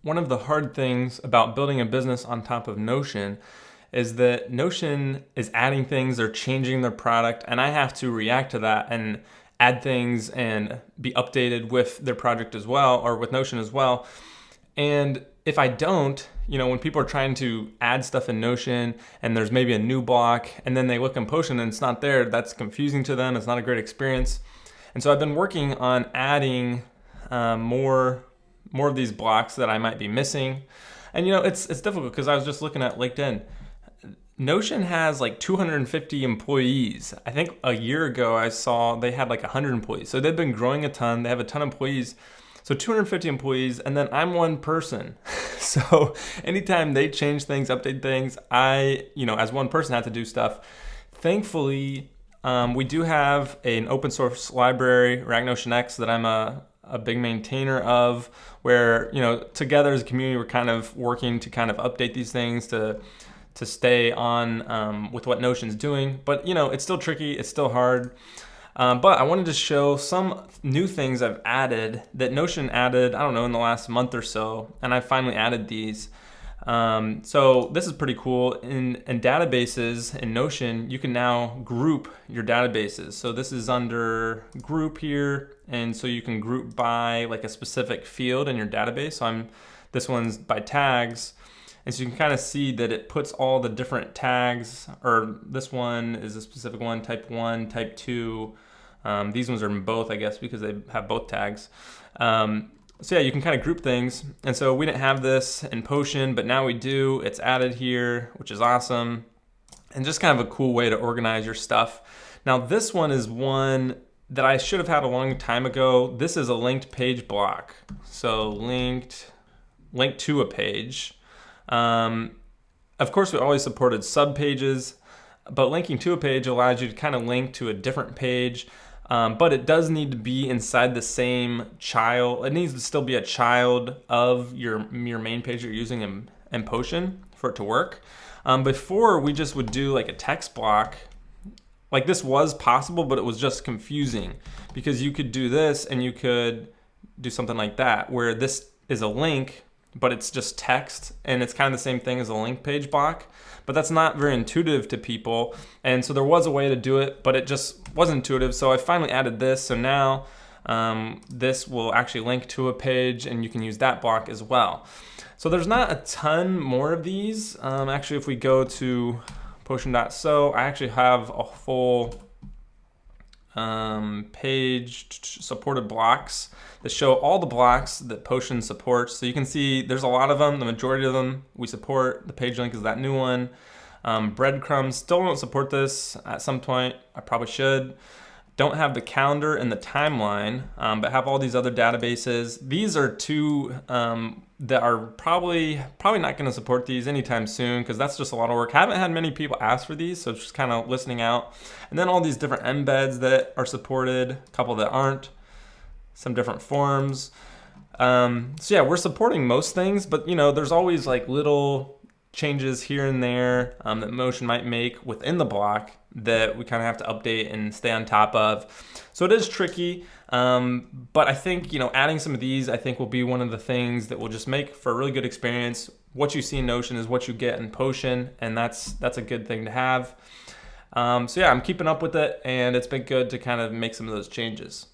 one of the hard things about building a business on top of Notion is that Notion is adding things or changing their product, and I have to react to that and add things and be updated with their project as well, or with Notion as well. And if I don't, when people are trying to add stuff in Notion and there's maybe a new block and then they look in Potion and it's not there, that's confusing to them. It's not a great experience. And so I've been working on adding more of these blocks that I might be missing. And it's difficult because I was just looking at LinkedIn. Notion has like 250 employees. I think a year ago I saw they had like 100 employees. So they've been growing a ton. They have a ton of employees. So 250 employees, and then I'm one person. So anytime they change things, update things, I, as one person have to do stuff. Thankfully, we do have an open source library, Notion X, that I'm a big maintainer of, where, together as a community, we're kind of working to kind of update these things to stay on with what Notion's doing. But, it's still tricky. It's still hard. But I wanted to show some new things I've added that Notion added, in the last month or so. And I finally added these. So this is pretty cool. In databases in Notion, you can now group your databases. So this is under group here. And so you can group by like a specific field in your database. So this one's by tags. And so you can kind of see that it puts all the different tags, or this one is a specific one, type 1, type 2. These ones are in both, I guess, because they have both tags. So yeah, you can kind of group things. And so we didn't have this in Potion, but now we do. It's added here, which is awesome. And just kind of a cool way to organize your stuff. Now this one is one that I should have had a long time ago. This is a linked page block. So link to a page. Of course, we always supported sub pages, but linking to a page allows you to kind of link to a different page. But it does need to be inside the same child. It needs to still be a child of your main page you're using in Potion for it to work. Before, we just would do like a text block. Like this was possible, but it was just confusing because you could do this and you could do something like that, where this is a link, but it's just text, and it's kind of the same thing as a link page block, but that's not very intuitive to people. And so there was a way to do it, but it just wasn't intuitive. So I finally added this. So now this will actually link to a page, and you can use that block as well. So there's not a ton more of these. Actually, if we go to potion.so, I actually have a full page supported blocks that show all the blocks that Potion supports. So you can see there's a lot of them. The majority of them we support. The page link is that new one. Breadcrumbs still don't support this. At some point, I probably should. Don't have the calendar and the timeline, but have all these other databases. These are two that are probably not going to support these anytime soon, because that's just a lot of work. I haven't had many people ask for these, so it's just kind of listening out. And then all these different embeds that are supported, a couple that aren't, some different forms. So yeah, we're supporting most things, but there's always like little changes here and there that Motion might make within the block that we kind of have to update and stay on top of. So it is tricky, but I think adding some of these, I think, will be one of the things that will just make for a really good experience. What you see in Notion is what you get in Potion, and that's a good thing to have. So yeah, I'm keeping up with it, and it's been good to kind of make some of those changes.